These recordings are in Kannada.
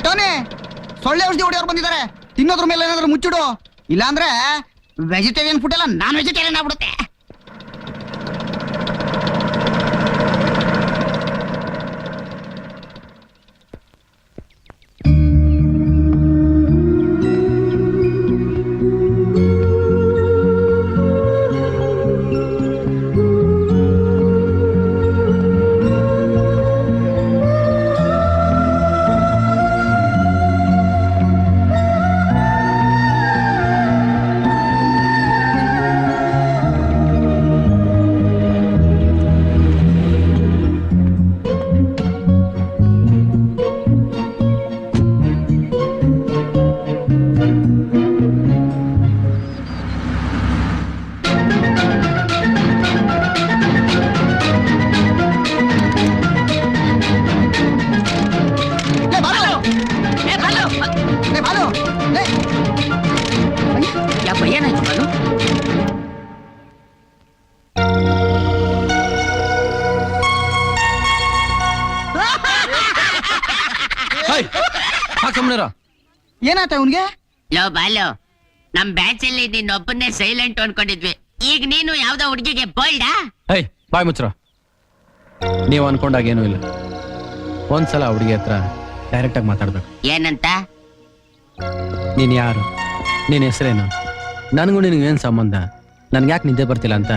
ಟೋನಿ, ಸೊಳ್ಳೆ ಔಷಧಿ ಹೊಡೆಯವ್ರು ಬಂದಿದ್ದಾರೆ. ತಿನ್ನೋದ್ರ ಮೇಲೆ ಏನಾದ್ರು ಮುಚ್ಚಿಡು, ಇಲ್ಲಾಂದ್ರೆ ವೆಜಿಟೇರಿಯನ್ ಫುಡ್ ಎಲ್ಲ ನಾನ್ ವೆಜಿಟೇರಿಯನ್ ಆಗ್ಬಿಡುತ್ತೆ. ಏನಾಯ್ತ ಅವನ್ಗೆ? ಲೋ ಬಾಲೋ, ನಮ್ ಬ್ಯಾಚ್ ಅಲ್ಲಿ ನೀನೊಬ್ಬನ್ನೇ ಸೈಲೆಂಟ್ ಅನ್ಕೊಂಡಿದ್ವಿ. ಈಗ ನೀನು ಯಾವ್ದೋ ಹುಡುಗಿಗೆ ಬೋಲ್ಡಾ? ಬಾಯ್ ಮುಚ್ಚ್ರ. ನೀವ್ ಅನ್ಕೊಂಡಾಗ ಏನೂ ಇಲ್ಲ. ಒಂದ್ಸಲ ಹುಡುಗಿ ಹತ್ರ ಡೈರೆಕ್ಟ್ ಆಗಿ ಮಾತಾಡ್ಬೇಕು. ಏನಂತ? ನೀನ್ ಯಾರು, ನೀನ್ ಹೆಸರೇನು, ನನ್ಗೂ ನಿನ್ಗೆ ಏನ್ ಸಂಬಂಧ, ನನ್ಗೆ ಯಾಕೆ ನಿದ್ದೆ ಬರ್ತಿಲ್ಲ ಅಂತ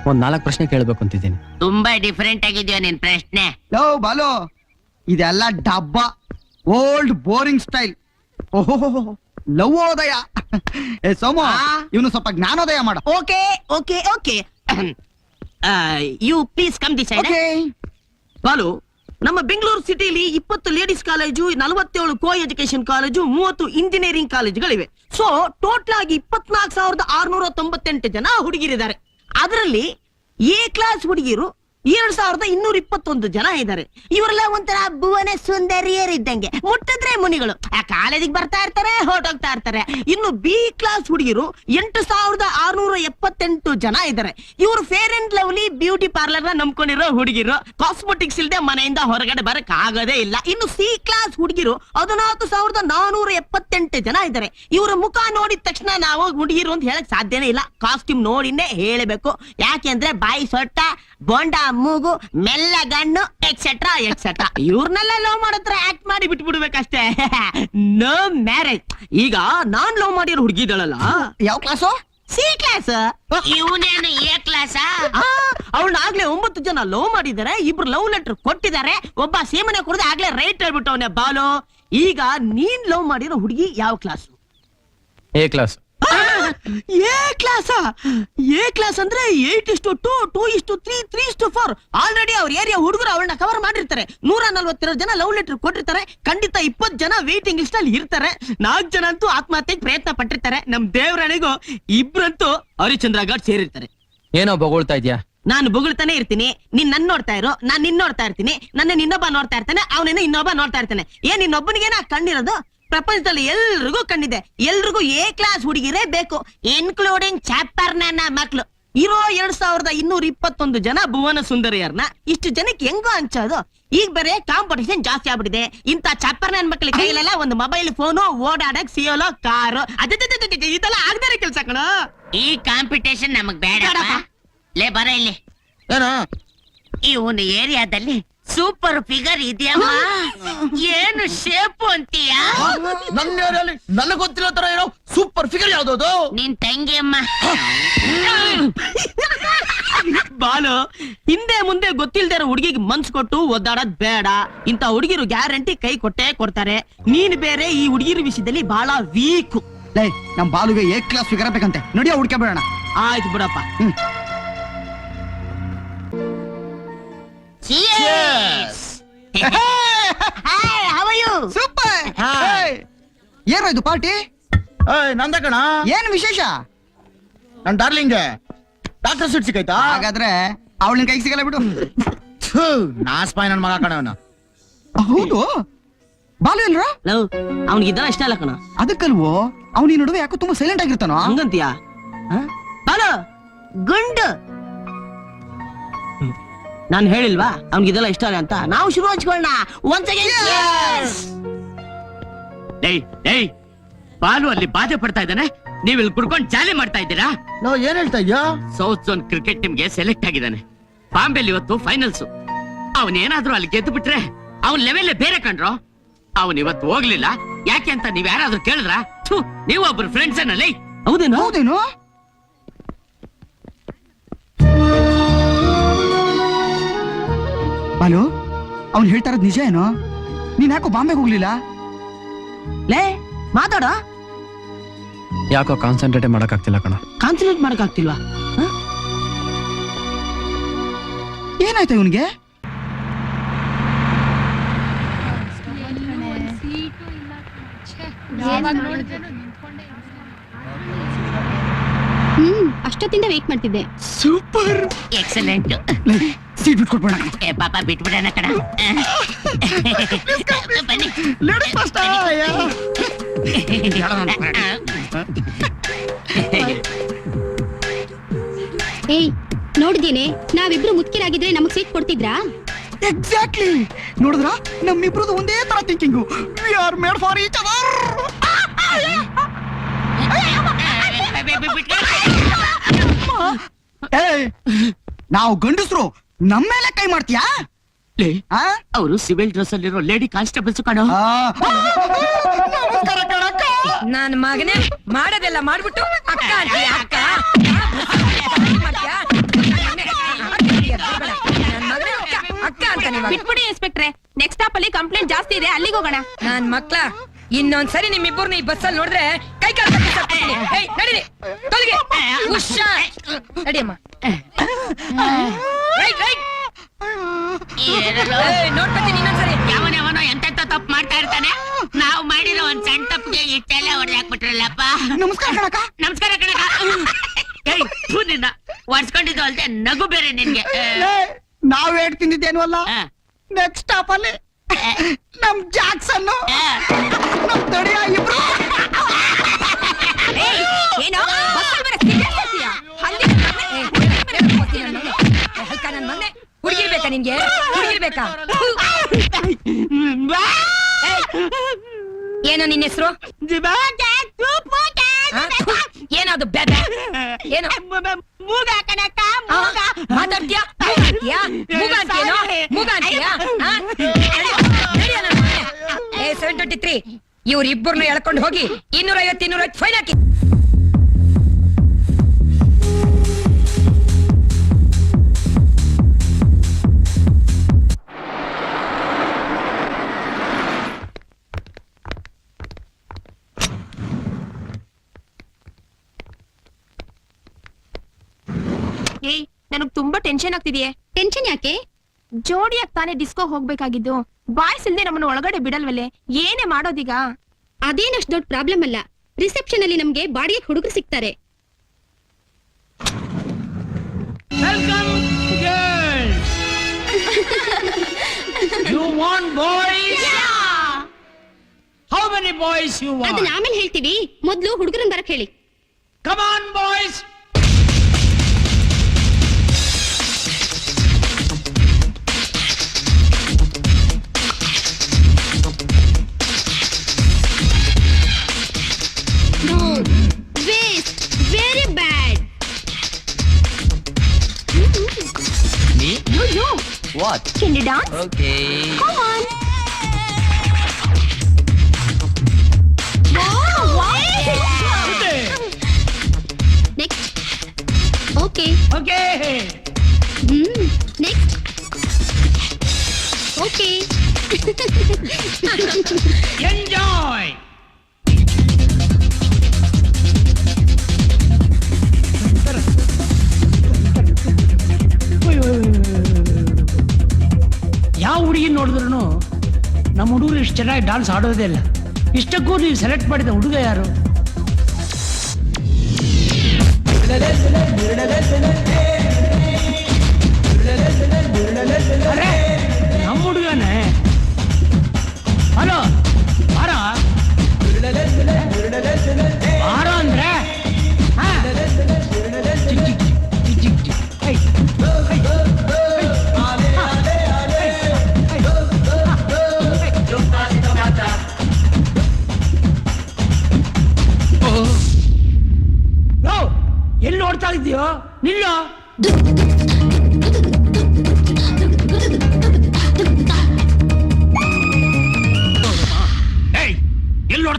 ಒಂದ್ 4 ಪ್ರಶ್ನೆ ಕೇಳ್ಬೇಕು ಅಂತಿದ್ದೀನಿ. ತುಂಬಾ ಡಿಫರೆಂಟ್ ಆಗಿದ್ಯೋ ನಿನ್ ಪ್ರಶ್ನೆ. ಲೋ ಬಾಲು, ಇದೆಲ್ಲ ಡಬ್ಬ, ಓಲ್ಡ್ ಬೋರಿಂಗ್ ಸ್ಟೈಲ್. ಓಹೋ, ಲವೋದಯ. ಸೋಮು, ಇವನು ಸ್ವಲ್ಪ ಜ್ಞಾನೋದಯ ಮಾಡ. Okay okay okay, you please come this side. Balu, ನಮ್ಮ ಬೆಂಗಳೂರು ಸಿಟಿಲಿ 20 ladies college, 47 co education college, 30 engineering ಕಾಲೇಜುಗಳಿವೆ. ಸೊ ಟೋಟಲ್ ಆಗಿ 24,698 ಜನ ಹುಡುಗಿರಿದ್ದಾರೆ. ಅದರಲ್ಲಿ ಎ ಕ್ಲಾಸ್ ಹುಡುಗಿರು 2,221 ಜನ ಇದ್ದಾರೆ. ಇವರೆಲ್ಲ ಒಂಥರ ಭುವನ ಸುಂದರಿಯರಿದ್ದಂಗೆ, ಮುಟ್ಟಿದ್ರೆ ಮುನಿಗಳು. ಆ ಕಾಲೇಜಿಗೆ ಬರ್ತಾ ಇರ್ತಾರೆ, ಹೊರಟೋಗ್ತಾ ಇರ್ತಾರೆ. ಇನ್ನು ಬಿ ಕ್ಲಾಸ್ ಹುಡುಗಿರು 8,678 ಜನ ಇದ್ದಾರೆ. ಇವರು fair and lovely beauty parlour ನ ನಂಬ್ಕೊಂಡಿರೋ ಹುಡುಗಿರು. ಕಾಸ್ಮೆಟಿಕ್ಸ್ ಇಲ್ಲದೆ ಮನೆಯಿಂದ ಹೊರಗಡೆ ಬರಕ್ ಆಗೋದೇ ಇಲ್ಲ. ಇನ್ನು ಸಿ ಕ್ಲಾಸ್ ಹುಡುಗಿರು 14,478 ಜನ ಇದ್ದಾರೆ. ಇವರ ಮುಖ ನೋಡಿದ ತಕ್ಷಣ ನಾವು ಹುಡುಗಿರು ಅಂತ ಹೇಳಕ್ ಸಾಧ್ಯನೇ ಇಲ್ಲ. ಕಾಸ್ಟ್ಯೂಮ್ ನೋಡಿನೇ ಹೇಳಬೇಕು. ಯಾಕೆಂದ್ರೆ ಬಾಯಿ ಸೊಟ್ಟ, ಬೋಂಡ ಮೂಗು, ಮೆಲ್ಲ ಗಣ್ಣು, ಎಕ್ಸೆಟ್ರಾ ಎಕ್ಸೆಟ್ರಾ. ಇವ್ರನ್ನೆಲ್ಲ ಲವ್ ಮಾಡತ್ರ ಆಕ್ಟ್ ಮಾಡಿ ಬಿಟ್ಬಿಡ್ಬೇಕಷ್ಟೇ. No marriage. ಈಗ ನಾನ್ ಲವ್ ಮಾಡಿರೋ ಹುಡುಗಿ ಇದ್ದಾಳಲ್ಲ, ಯಾವ ಕ್ಲಾಸು? C class. ಇವನೇನು ಎ ಕ್ಲಾಸ್? ಅವಳನ್ನ ಆಗ್ಲೇ 9 ಜನ ಲವ್ ಮಾಡಿದ್ದಾರೆ. 2 ಲವ್ ಲೆಟರ್ ಕೊಟ್ಟಿದ್ದಾರೆ. ಒಬ್ಬ ಸೀಮನೆ ಕುಡಿದು ಆಗ್ಲೇ ರೈಟ್ ಹೇಳ್ಬಿಟ್ಟವನೆ ಬಾಲು. ಈಗ ನೀನ್ ಲವ್ ಮಾಡಿರೋ ಹುಡುಗಿ ಯಾವ class? A class. A class? A class ಅಂದ್ರೆ 8:2, 2:3, 3:4. ಆಲ್ರೆಡಿ ಅವ್ರ ಏರಿಯಾ ಹುಡುಗರು ಅವಳನ್ನ ಕವರ್ ಮಾಡಿರ್ತಾರೆ. 142 ಜನ ಲವ್ ಲೆಟರ್ ಕೊಟ್ಟಿರ್ತಾರೆ. ಖಂಡಿತ 20 ಜನ ವೇಟಿಂಗ್ ಲಿಸ್ಟ್ ಅಲ್ಲಿ ಇರ್ತಾರೆ. 4 ಜನ ಅಂತೂ ಆತ್ಮಹತ್ಯೆಗೆ ಪ್ರಯತ್ನ ಪಟ್ಟಿರ್ತಾರೆ. ನಮ್ ದೇವರಾಣಿಗೂ 2 ಹರಿಚಂದ್ರ ಘಾಟ್ ಸೇರಿರ್ತಾರೆ. ಏನೋ ಬೊಗಳ್ತಾ ಇದ್ಯಾ? ನಾನು ಬೊಗಳ್ತಾನೆ ಇರ್ತೀನಿ. ನೀನ್ ನನ್ ನೋಡ್ತಾ ಇರೋ, ನಾನ್ ನಿನ್ ನೋಡ್ತಾ ಇರ್ತೀನಿ. ನನ್ನ ಇನ್ನೊಬ್ಬ ನೋಡ್ತಾ ಇರ್ತಾನೆ, ಅವನೇನೋ ಇನ್ನೊಬ್ಬ ನೋಡ್ತಾ ಇರ್ತಾನೆ. ಏನ್ ಇನ್ನೊಬ್ಬನಿಗೇನ ಕಣ್ಣಿರೋದು? ಪ್ರಪಂಚದಲ್ಲಿ ಎಲ್ರಿಗೂ ಕಣ್ಣಿದೆ. ಎಲ್ರಿಗೂ ಎ ಕ್ಲಾಸ್ ಹುಡುಗಿರೇ ಬೇಕು, ಇನ್ಕ್ಲೂಡಿಂಗ್ ಚಾಪರ್ ನನ್ನ ಮಕ್ಳು. ಇರೋ 2,221 ಜನ ಭುವನ ಸುಂದರಿಯರ್ನ ಇಷ್ಟು ಜನಕ್ಕೆ ಹೆಂಗೋ ಹಂಚೋದು? ಈಗ ಬೇರೆ ಕಾಂಪಿಟೇಷನ್ ಜಾಸ್ತಿ ಆಗ್ಬಿಟ್ಟಿದೆ. ಇಂತ ಚಾಪರ್ ನನ್ನ ಮಕ್ಳ ಕೈಲೆಲ್ಲ ಒಂದು ಮೊಬೈಲ್ ಫೋನು, ಓಡಾಡಕ್ ಸಿಯೋಲೋ ಕಾರು, ಇದೆಲ್ಲ ಆಗದೇ ಕೆಲ್ಸ ಕಣ. ಈ ಕಾಂಪಿಟೇಷನ್ ನಮಗ್ ಬೇಡ. ಲೇ ಬರ ಇಲ್ಲಿ. ಏನೋ ಇವನು ಏರಿಯಾದಲ್ಲಿ ಸೂಪರ್ ಫಿಗರ್ ಇದೆಯಮ್ಮ. ಏನು ಶೇಪು ಅಂತೀಯಾ? ನನ್ನ ಗೊತ್ತಿರೋ ತರ ಏನೋ ಸೂಪರ್ ಫಿಗರ್ ಯಾವ್ದು? ನಿನ್ ತಂಗಿ ಅಮ್ಮ. ಬಾಲು, ಹಿಂದೆ ಮುಂದೆ ಗೊತ್ತಿಲ್ದೇ ಇರೋ ಹುಡುಗಿಗೆ ಮನ್ಸ್ ಕೊಟ್ಟು ಒದ್ದಾಡೋದ್ ಬೇಡ. ಇಂತ ಹುಡುಗಿರು ಗ್ಯಾರಂಟಿ ಕೈ ಕೊಟ್ಟೆ ಕೊಡ್ತಾರೆ. ನೀನ್ ಬೇರೆ ಈ ಹುಡುಗಿರ ವಿಷಯದಲ್ಲಿ ಬಹಳ ವೀಕ್. ಲೈ, ನಮ್ ಬಾಲುಗೆ ಎ ಕ್ಲಾಸ್ ಫಿಗರ್ ಬೇಕಂತೆ. ನಡಿಯೋ ಹುಡ್ಕೆ ಬೇಡ. ಆಯ್ತು ಬಿಡಪ್ಪ. Cheers. Hi, how are you? Super. ಏನು ಇದು ಪಾರ್ಟಿ? ನಂದ ಕಣ. ಏನ್ ವಿಶೇಷ? ನನ್ ಡಾರ್ಲಿಂಗ್ ಡಾಕ್ಟರ್ ಸೀಟ್ ಸಿಕ್ಕೈತಾ? ಹಾಗಾದ್ರೆ ಅವಳಿನ ಕೈಗೆ ಸಿಗಲ್ಲ ಬಿಡು. ನಾಸ್ಪಾಯ್ ನನ್ ಮಗ ಕಣವನ. ಹೌದು, ಬಾಲು ಇಲ್ರ? ಅವನಿಗಿದ್ದ ಇಷ್ಟ ಅಲ್ಲ ಕಣ. ಅದಕ್ಕಲ್ವೋ ಅವ್ನ ಈ ನಡುವೆ ಯಾಕೋ ತುಂಬಾ ಸೈಲೆಂಟ್ ಆಗಿರ್ತಾನೋ ಹಂಗಂತೀಯ? ಬಾಲು ಗುಂಡು, ನಾನು ಹೇಳಿಲ್ವಾ ಅವ್ನಿಗಿದೆಲ್ಲ ಇಷ್ಟ ಅಲ್ಲ ಅಂತ? ನಾವು ಶುರು ಹಂಚ್ಕೊಳ್ಳೋಣ. ಏಯ್ ಏಯ್ ಬಾಲು ಅಲ್ಲಿ ಬಾಧೆ ಪಡ್ತಾ ಇದ್ದಾನೆ, ನೀವು ಇಲ್ಲಿ ಕುಡ್ಕೊಂಡು ಜಾಲಿ ಮಾಡ್ತಾ ಇದ್ದೀರಾ? ನಾವು ಏನ್ ಹೇಳ್ತಾ ಇದ್ಯಾ? ಸೌತ್ ಝೋನ್ ಕ್ರಿಕೆಟ್ ಟೀಮ್ಗೆ ಸೆಲೆಕ್ಟ್ ಆಗಿದ್ದಾನೆ. ಬಾಂಬೆಲಿ ಇವತ್ತು ಫೈನಲ್ಸ್. ಅವನೇನಾದ್ರೂ ಅಲ್ಲಿ ಗೆದ್ದು ಬಿಟ್ರೆ ಅವನ್ ಲೆವೆಲ್ ಬೇರೆ ಕಂಡ್ರು. ಅವನ್ ಇವತ್ತು ಹೋಗ್ಲಿಲ್ಲ, ಯಾಕೆ ಅಂತ ನೀವ್ ಯಾರಾದ್ರೂ ಕೇಳಿದ್ರ? ನೀವು ಒಬ್ರು ಫ್ರೆಂಡ್ಸ್ ಏನಲ್ಲಿ? ಹೌದೇನೋ? ಹೌದೇನು? ಬಾಲು, ಅವ್ನು ಹೇಳ್ತಾ ಇರೋದು ನಿಜ ಏನೋ? ನೀನ್ ಯಾಕೋ ಬಾಂಬೆಗೆ ಹೋಗ್ಲಿಲ್ಲ? ಲೇ ಮಾತಾಡೋ. ಯಾಕೋ ಕಾನ್ಸಂಟ್ರೇಟೇ ಮಾಡಕ್ಕಾಗ್ತಿಲ್ಲ ಕಣ. ಕಾನ್ಸಂಟ್ರೇಟ್ ಮಾಡಕ್ ಆಗ್ತಿಲ್ವಾ? ಏನಾಯ್ತು ಇವನ್ಗೆ? ಅಷ್ಟೊತ್ತಿಂದ ವೇಟ್ ಮಾಡ್ತಿದ್ದೆ. Super, excellent. ಸೀಟ್ ಬಿಟ್ಕೊಟ್ಬೇಡ. ಏ ಪಾಪ ಬಿಟ್ಬಿಡಣ ಕಣ. ಬನ್ನಿ. Ladies first. ಏಯ್ ನೋಡಿದೇನೆ, ನಾವಿಬ್ರು ಮುಖ್ಯರಾಗಿದ್ರೆ ನಮಗ್ ಸೀಟ್ ಕೊಡ್ತಿದ್ರಾ? ಎಕ್ಸಾಕ್ಟ್ಲಿ. ನೋಡಿದ್ರ ನಮ್ಮಿಬ್ರದ್ದು ಒಂದೇ ತರ thinking. We are made for each other. ನಾವು ಗಂಡಸ್ರು ನಮ್ಮ ಮೇಲೆ ಕೈ ಮಾಡ್ತೀಯಾ? ಅವರು ಸಿವಿಲ್ ಡ್ರೆಸ್ ಅಲ್ಲಿರೋ ಲೇಡಿ ಕಾನ್ಸ್ಟೇಬಲ್ಸ್ ಕಾಣೋ. ನಮಸ್ಕಾರ ಕಣಕ್ಕ. ನನ್ ಮಗನೇ ಮಾಡೋದೆಲ್ಲ ಮಾಡ್ಬಿಟ್ಟು ಅಕ್ಕ ಅಂತೀಯ, ಅಕ್ಕ ಅಕ್ಕ ಅಂತ ಬಿಟ್ಬಿಡಿ ಇನ್ಸ್ಪೆಕ್ಟ್ರೆ, ನೆಕ್ಸ್ಟ್ ಸ್ಟಾಪ್ ಅಲ್ಲಿ ಕಂಪ್ಲೇಂಟ್ ಜಾಸ್ತಿ ಇದೆ, ಅಲ್ಲಿಗೆ ಹೋಗೋಣ. ನನ್ ಮಕ್ಳ ಇನ್ನೊಂದ್ಸರಿ ನಿಮ್ಮಿಬ್ಬರನ್ನ ಈ ಬಸ್ಸಲ್ಲಿ ನೋಡಿದ್ರೆ ಕೈ ಕಾಲು ನಡೀರಿ ತೊಲಗಿ. ಉಷಾ ನಡಿಯಮ್ಮ. ನೋಡ್ಕೊತೀನಿ ಇನ್ನೊಂದ್ಸರಿ. ಯಾವನೋ ಎಂತ ತಪ್ಪು ಮಾಡ್ತಾ ಇರ್ತಾನೆ. ನಾವು ಮಾಡಿರೋ ಒಂದ್ ಸಣ್ಣ ತಪ್ಪಿಗೆ ಇಷ್ಟೆಲ್ಲ ಹೊಡೆದಾಕ್ಬಿಟ್ರಲ್ಲಪ್ಪ. ನಮಸ್ಕಾರ ಕಣಕ್ಕ. ನಮಸ್ಕಾರ ಕಣಕ. ನಿನ್ನ ಒಡ್ಸ್ಕೊಂಡಿದ್ದು ಅಲ್ದೆ ನಗು ಬೇರೆ ನಿನ್ಗೆ. ನಾವ್ ಹೇಟ್ ತಿಂದಿದ್ದೇನು ಅಲ್ಲ. ನೆಕ್ಸ್ಟ್ ಸ್ಟಾಪ್ ಅಲ್ಲಿ ನಮ್ ಜಾಕ್ಸನ್ ನಮ್ ತಡಿಯ ಇಬ್ರು. ಏನೋ ನನ್ ಮನೆ ಹುಡುಗಿರ್ಬೇಕಾ ನಿನ್ಗೆ? ಹುಡುಗಿರ್ಬೇಕಾ? ಏನೋ ನಿನ್ನ ಹೆಸರು? ಏನದು ಬೇಬೆ? ಏನು ಮಾತಾಡ್ತೀಯಾ? ಮೂಗ ಅಂತೀಯೇನೋ? ಮೂಗ ಅಂತೀಯಾ? 723 ಇವ್ರಿಬ್ಬರನ್ನು ಎಳ್ಕೊಂಡು ಹೋಗಿ 250 250 ಫೈನ್ ಹಾಕಿ. ನನಗ್ ತುಂಬಾ ಟೆನ್ಷನ್ ಆಗ್ತಿದೆಯೇ. ಟೆನ್ಷನ್ ಯಾಕೆ? ಜೋಡಿಯಾಗಿ ತಾನೇ ಡಿಸ್ಕೋ ಹೋಗ್ಬೇಕಾಗಿದ್ದು, ಬಾಯ್ಸ್ ಇಲ್ದೆ ನಮ್ಮನ್ನ ಒಳಗಡೆ ಬಿಡಲ್ವಲ್ಲೇ, ಏನೇ ಮಾಡೋದೀಗ? ಅದೇನಷ್ಟು ದೊಡ್ಡ ಪ್ರಾಬ್ಲಮ್ ಅಲ್ಲ. ರಿಸೆಪ್ಷನ್ ಅಲ್ಲಿ ನಮ್ಗೆ ಬಾಡಿಗೆ ಹುಡುಗರು ಸಿಗ್ತಾರೆ. Welcome girls. You want boys? How many boys you want? ಅದನ್ನ ಆಮೇಲೆ ಹೇಳ್ತೀವಿ, ಮೊದ್ಲು ಹುಡುಗರನ್ನ ಬರಕ್ ಹೇಳಿ. Come on boys. Very bad. You. What? Can you dance? Okay. Come on. Wow. Next. Okay. Okay. Next. Okay. Enjoy. ಯಾವ ಹುಡುಗಿ ನೋಡಿದ್ರು ನಮ್ಮ ಹುಡುಗರು ಇಷ್ಟು ಚೆನ್ನಾಗಿ ಡಾನ್ಸ್ ಆಡೋದೇ ಇಲ್ಲ. ಇಷ್ಟಕ್ಕೂ ನೀವು ಸೆಲೆಕ್ಟ್ ಮಾಡಿದ ಹುಡುಗ ಯಾರು? ಅರೆ ನಮ್ಮ ಹುಡುಗನೇ. ಹಲೋ ಬಾರ ಬಾರ ಅಂದ್ರೆ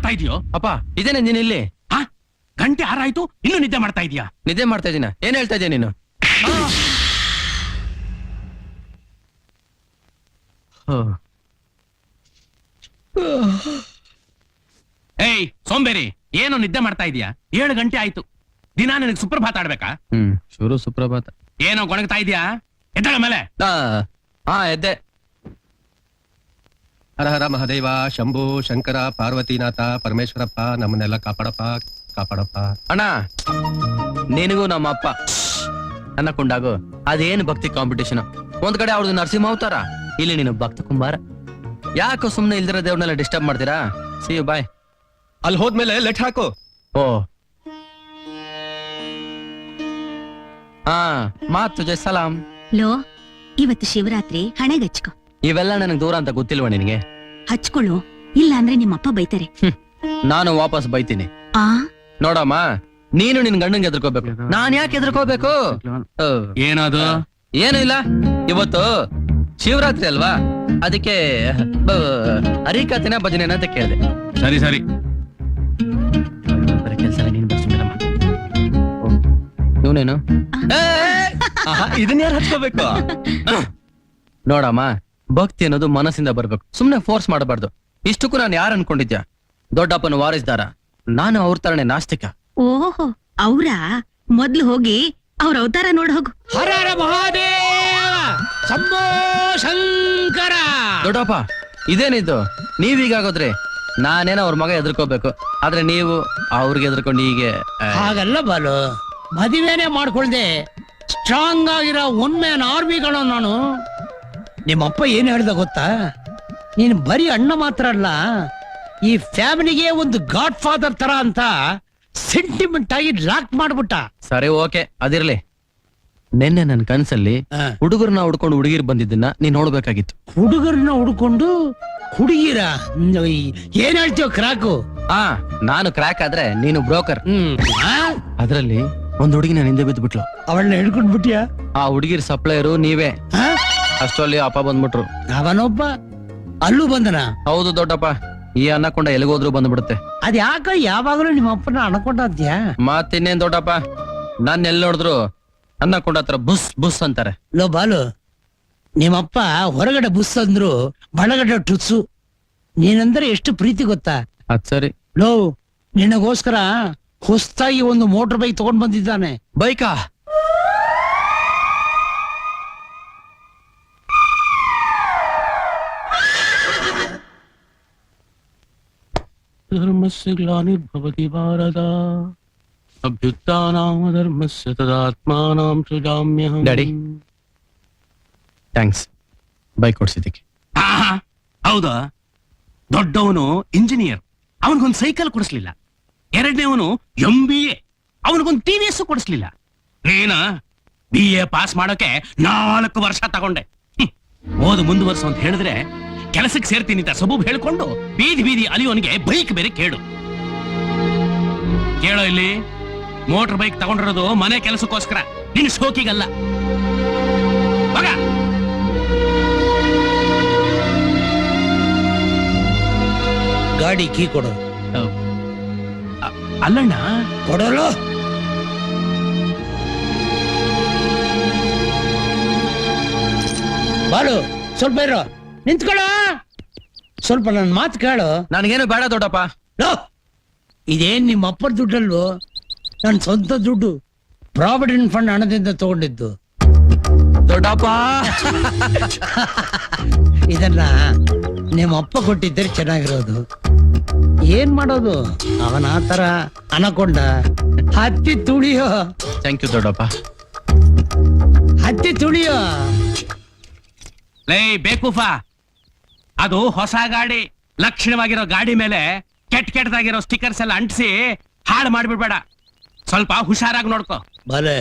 ಮಾಡ್ತಾ ಇದೀಯೋ? ಅಪ್ಪ ಇದೇನೆ ನೀನ್ ಇಲ್ಲಿ ಆ ಗಂಟೆ 6 ಆಯ್ತು, ಇನ್ನೂ ನಿದ್ದೆ ಮಾಡ್ತಾ ಇದೀಯಾ? ನಿದ್ದೆ ಮಾಡ್ತಾ ಇದೀನ? ಏನ್ ಹೇಳ್ತಾ ಇದೀಯ ನೀನು? ಹೋ. ಏಯ್ ಸೋಂಬೇರಿ, ಏನು ನಿದ್ದೆ ಮಾಡ್ತಾ ಇದೀಯಾ? 7 ಗಂಟೆ ಆಯ್ತು. ದಿನ ನಿನಗೆ ಸುಪ್ರಭಾತ ಆಡ್ಬೇಕಾ? ಶುರು ಸುಪ್ರಭಾತ. ಏನೋ ಗೊಣಗ್ತಾ ಇದೀಯಾ? ಎದ್ದಳ ಮೇಲೆ. ಹಾ ಎದ್ದೆ. ಹರ ಹರ ಮಹದೇವ, ಶಂಭು ಶಂಕರ ಪಾರ್ವತಿನಾಥ ಪರಮೇಶ್ವರಪ್ಪ, ನಮ್ಮನ್ನೆಲ್ಲ ಕಾಪಾಡಪ್ಪ ಕಾಪಾಡಪ್ಪ. ಅಣ್ಣ ನಿನಗೂ ನಮ್ಮ ಅಪ್ಪ ಅನ್ನಕೊಂಡಾಗು ಅದೇನು ಭಕ್ತಿ ಕಾಂಪಿಟೇಷನ್. ಒಂದ್ ಕಡೆ ಅವ್ರದ್ದು ನರಸಿಂಹ ಅವತಾರ, ಇಲ್ಲಿ ನೀನು ಭಕ್ತ ಕುಂಬಾರ. ಯಾಕೋ ಸುಮ್ನೆ ಇಲ್ದಿರೋ ದೇವ್ರನ್ನೆಲ್ಲ ಡಿಸ್ಟರ್ಬ್ ಮಾಡ್ತೀರಾ? See you boy. ಅಲ್ಲಿ ಹೋದ್ಮೇಲೆ ಲೆಟ್ ಹಾಕು. ಓ ಹಾ ಮಾತ್ ತುಜೆ ಸಲಾಂ. ಲೋ, ಇವತ್ತು ಶಿವರಾತ್ರಿ ಹಣೆಗಚ್ಕೊ. ಇವೆಲ್ಲ ನನಗೆ ದೂರ ಅಂತ ಗೊತ್ತಿಲ್ವಾ ನಿನಗೆ? ಹಚ್ಕೊಳ್ಳು, ಇಲ್ಲ ಅಂದ್ರೆ ನಿಮ್ಮಪ್ಪ ಬೈತಾರೆ. ನಾನು ವಾಪಸ್ ಬೈತೀನಿ. ಆ ನೋಡಮ್ಮ, ನೀನು ನಿನ್ ಗಂಡನ್ಗೆ ಎದ್ರಕೋಬೇಕು, ನಾನ್ ಯಾಕೆ ಎದ್ರಕೋಬೇಕು? ಏನದು? ಏನು ಇಲ್ಲ, ಇವತ್ತು ಶಿವರಾತ್ರಿ ಅಲ್ವಾ, ಅದಕ್ಕೆ ಹರಿಕಥೆನ ಭಜನೆ ಅಂತ ಕೇಳಿದೆ. ಸರಿ ಸರಿ. ಬರೀ ಕೆಲ್ಸ ನೀನು ಬರ್ಸಿದ್ದೀರಮ್ಮ. ಇವನೇನು ಇದನ್ನ ಯಾರು ಹಚ್ಕೋಬೇಕು? ನೋಡಮ್ಮ, ಭಕ್ತಿ ಅನ್ನೋದು ಮನಸ್ಸಿಂದ ಬರ್ಬೇಕು, ಸುಮ್ನೆ ಫೋರ್ಸ್ ಮಾಡಬಾರ್ದು. ಇಷ್ಟಕ್ಕೂ ನಾನು ಯಾರು ಅನ್ಕೊಂಡಿದ್ಯಾ? ದೊಡ್ಡಪ್ಪನ ವಾರಿಸ್ದಾರ, ನಾನು ಅವ್ರ ತರನೇ ನಾಸ್ತಿಕ. ಓಹೋ, ಅವ್ರಾ? ಮೊದ್ಲು ಹೋಗಿ ಅವ್ರ ಅವತಾರ ನೋಡ್ ಹೋಗು. ಹರ ಹರ ಮಹಾದೇವ, ಶಂಭೋ ಶಂಕರ. ದೊಡ್ಡಪ್ಪ ಇದೇನಿದ್ದು? ನೀವೀಗಾಗೋದ್ರಿ ನಾನೇನೋ ಅವ್ರ ಮಗ ಎದ್ರಕೋಬೇಕು, ಆದ್ರೆ ನೀವು ಅವ್ರಿಗೆ ಎದ್ರಕೊಂಡು ಹೀಗೆ ಹಾಗಲ್ಲ ಬಾಲು, ಮದುವೆನೆ ಮಾಡ್ಕೊಳ್ದೆ ಸ್ಟ್ರಾಂಗ್ ಆಗಿರೋ ಒನ್ ಮ್ಯಾನ್ ಆರ್ಮಿಗಳು ನಾನು. ನಿಮ್ಮಪ್ಪ ಏನ್ ಹೇಳ್ದ ಗೊತ್ತಾ? ನೀನ್ ಬರೀ ಅಣ್ಣ ಮಾತ್ರ ಅಲ್ಲ, ಈ ಫ್ಯಾಮಿಲಿಗೆ ಒಂದು ಗಾಡ್ ಫಾದರ್ ತರ ಅಂತ ಸೆಂಟಿಮೆಂಟ್ ಆಗಿ ಲಾಕ್ ಮಾಡ್ಬಿಟ್ಟ. ಸರಿ ಓಕೆ, ಅದಿರ್ಲಿ. ನಿನ್ನೆ ನನ್ ಕನ್ಸಲ್ಲಿ ಹುಡುಗರನ್ನ ಹುಡ್ಕೊಂಡು ಹುಡುಗಿರ್ ಬಂದಿದ್ದನ್ನ ನೀನ್ ನೋಡ್ಬೇಕಾಗಿತ್ತು. ಹುಡುಗರನ್ನ ಹುಡ್ಕೊಂಡು ಹುಡುಗಿರ ಏನ್ ಹೇಳ್ತೀವ ಕ್ರಾಕು? ನಾನು ಕ್ರ್ಯಾಕ್ ಆದ್ರೆ ನೀನು ಬ್ರೋಕರ್. ಆ? ಅದ್ರಲ್ಲಿ ಒಂದ್ ಹುಡುಗಿ ನಾನು ಹಿಂದೆ ಬಿದ್ದು ಬಿಟ್ಲು. ಅವಳನ್ನ ಹಿಡ್ಕೊಂಡ್ ಬಿಟ್ಟಿಯಾ? ಆ ಹುಡುಗಿರ್ ಸಪ್ಲೈಯರು ನೀವೇ. ಆ? ಅಷ್ಟರಲ್ಲಿ ಅಪ್ಪ ಬಂದ್ಬಿಟ್ರು. ಅವನೊಬ್ಬ ಅಲ್ಲೂ ಬಂದನ? ಹೌದು ದೊಡ್ಡಪ್ಪ, ಈ ಅನ್ನಕೊಂಡ ಎಲ್ಲಿಗೋದ್ರು ಬಂದ್ಬಿಡುತ್ತೆ. ಅದ್ ಯಾಕ ಯಾವಾಗಲೂ ನಿಮ್ಮ ಅಪ್ಪನ ಅನ್ಕೊಂಡದ್ಯಾ? ಮತ್ತಿನ್ನೇನ್ ದೊಡ್ಡಪ್ಪ, ನಾನ್ ಎಲ್ಲಿ ನೋಡಿದ್ರು ಅನ್ನಕೊಂಡ ಹತ್ರ ಬುಸ್ ಬುಸ್ ಅಂತಾರೆ. ಲೋ ಬಾಲು, ನಿಮ್ಮಪ್ಪ ಹೊರಗಡೆ ಬುಸ್ ಅಂದ್ರು ಒಳಗಡೆ ಟುಸ್ಸು. ನೀನಂದ್ರೆ ಎಷ್ಟು ಪ್ರೀತಿ ಗೊತ್ತಾ? ಅದ್ ಸರಿ. ಲೋ, ನಿನಗೋಸ್ಕರ ಹೊಸ್ತಾಗಿ ಒಂದು ಮೋಟರ್ ಬೈಕ್ ತಗೊಂಡ್ ಬಂದಿದ್ದಾನೆ. ಬೈಕಾ? ಧರ್ಮಸ್ಯ ಗ್ಲಾನಿರ್ಭವತಿ ಭಾರತ, ಅಭ್ಯುತ್ಥಾನಾಂ ಧರ್ಮಸ್ಯ ತದಾತ್ಮಾನಾಂ ಸೃಜಾಮ್ಯಹಂ. ಡ್ಯಾಡಿ ಥ್ಯಾಂಕ್ಸ್ ಬೈಕ್ ಕೊಡ್ಸಿದ್ದಕ್ಕೆ. ಹೌದಾ? ದೊಡ್ಡವನು ಇಂಜಿನಿಯರ್, ಅವನಿಗೊಂದು ಸೈಕಲ್ ಕೊಡಿಸ್ಲಿಲ್ಲ. ಎರಡನೇವನು MBA, ಅವನಿಗೊಂದು TVS ಕೊಡಿಸ್ಲಿಲ್ಲ. ನೀನ BA ಪಾಸ್ ಮಾಡೋಕೆ 4 ವರ್ಷ ತಗೊಂಡೆ. ಓದು ಮುಂದುವರ್ಸು ಅಂತ ಹೇಳಿದ್ರೆ ಕೆಲಸಕ್ಕೆ ಸೇರ್ತೀನಿ ಅಂತ ಸಬೂಬ್ ಹೇಳ್ಕೊಂಡು ಬೀದಿ ಬೀದಿ ಅಲಿಯೋನಿಗೆ ಬೈಕ್ ಬೇರೆ ಕೇಳು. ಕೇಳೋ ಇಲ್ಲಿ, ಮೋಟರ್ ಬೈಕ್ ತಗೊಂಡಿರೋದು ಮನೆ ಕೆಲಸಕ್ಕೋಸ್ಕರ, ನಿನ್ನ ಶೋಕಿಗಲ್ಲ. ಮಗ ಗಾಡಿ ಕೀ ಕೊಡು. ಅಲ್ಲಣ್ಣ, ಕೊಡಲು ಬಾಲು, ಸ್ವಲ್ಪ ಇರೋ, ನಿಂತ್ಕೊಳ್ಳ. ಸ್ವಲ್ಪ ನನ್ನ ಮಾತು ಕೇಳು. ನನಗೇನು ಬೇಡ ದೊಡ್ಡಪ್ಪ. ಲೋ, ಇದೇನ್ ನಿಮ್ಮ ಅಪ್ಪರ ದುಡ್ಡಲ್ವೋ, ನನ್ನ ಸ್ವಂತ ದುಡ್ಡು, ಪ್ರಾವಿಡೆಂಟ್ ಫಂಡ್ ಹಣದಿಂದ ತಗೊಂಡಿದ್ದು. ದೊಡ್ಡಪ್ಪ ಇದನ್ನ ನಿಮ್ಮ ಅಪ್ಪ ಕೊಟ್ಟಿದ್ದರೆ ಚೆನ್ನಾಗಿರೋದು. ಏನ್ ಮಾಡೋದು, ಅವನ ಆತರ ಅನಕೊಂಡ ಹತ್ತಿ ತುಳಿಯೋ. ಥ್ಯಾಂಕ್ ಯು ದೊಡ್ಡಪ್ಪ. ಹತ್ತಿ ತುಳಿಯೋ. ಲೇ ಬೇಕೂಫಾ, ಅದು ಹೊಸ ಗಾಡಿ, ಲಕ್ಷಣವಾಗಿರೋ ಗಾಡಿ ಮೇಲೆ ಕೆಟ್ಟದಾಗಿರೋ ಸ್ಟಿಕ್ಕರ್ಸ್ ಎಲ್ಲ ಅಂಟಿಸಿ ಹಾಳು ಮಾಡ್ಬಿಡ್ಬೇಡ. ಸ್ವಲ್ಪ ಹುಷಾರಾಗಿ ನೋಡ್ಕೋ. ಬಲೆ